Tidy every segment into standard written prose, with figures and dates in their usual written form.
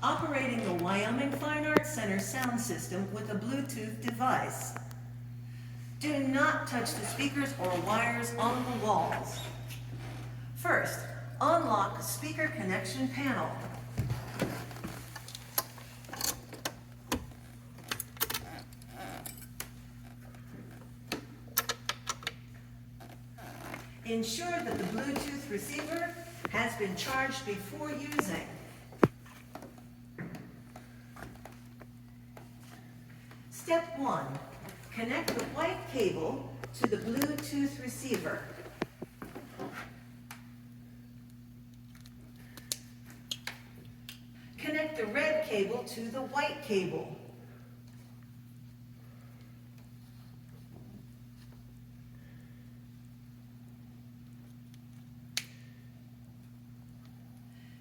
operating the Wyoming Fine Arts Center sound system with a Bluetooth device. Do not touch the speakers or wires on the walls. First, unlock speaker connection panel. Ensure that the Bluetooth receiver has been charged before using. Step 1. Connect the white cable to the Bluetooth receiver. Connect the red cable to the white cable.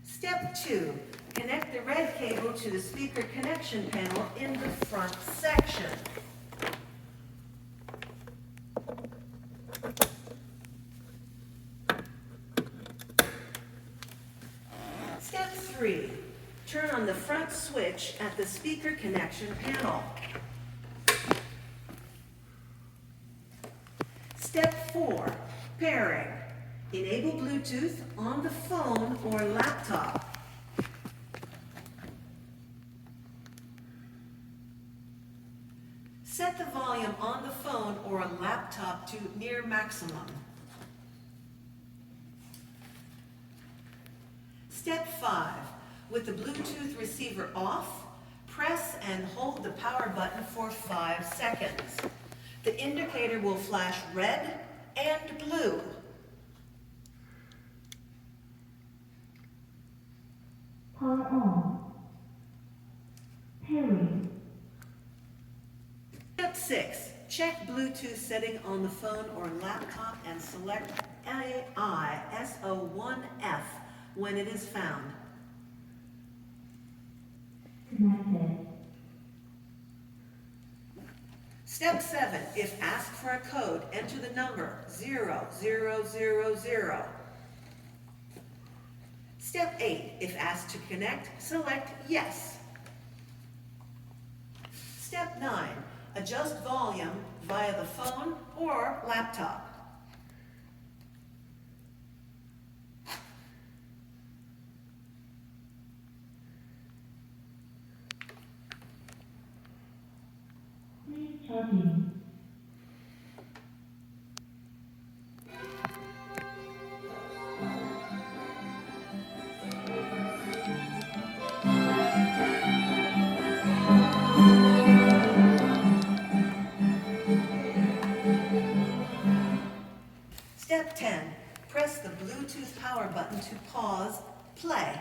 Step 2. Connect the red cable to the speaker connection panel in the front section. Step 3. Turn on the front switch at the speaker connection panel. Step 4. Pairing. Enable Bluetooth on the phone or laptop. Set the volume on the phone or a laptop to near maximum. Step 5. With the Bluetooth receiver off, press and hold the power button for 5 seconds. The indicator will flash red and blue. Power on. Pairing. Step 6. Check Bluetooth setting on the phone or laptop and select AISO1F when it is found. Connected. Step 7. If asked for a code, enter the number 0000. Step 8. If asked to connect, select Yes. Step 9. Adjust volume via the phone or laptop. Charging. Step 10. Press the Bluetooth power button to pause, play.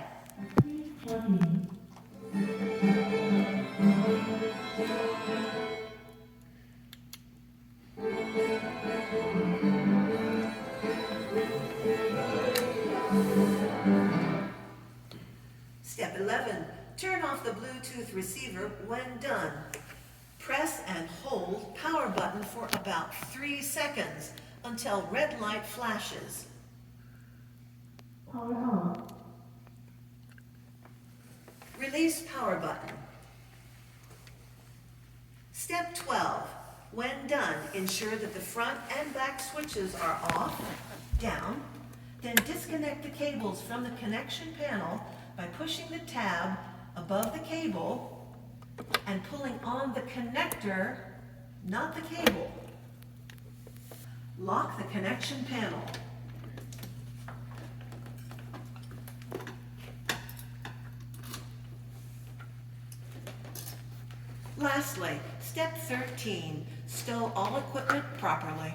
Charging. Step 11. Turn off the Bluetooth receiver when done. Press and hold power button for about 3 seconds until red light flashes. Power on. Release power button. Step 12. When done, ensure that the front and back switches are off, down, then disconnect the cables from the connection panel by pushing the tab above the cable and pulling on the connector, not the cable. Lock the connection panel. Lastly, step 13, stow all equipment properly.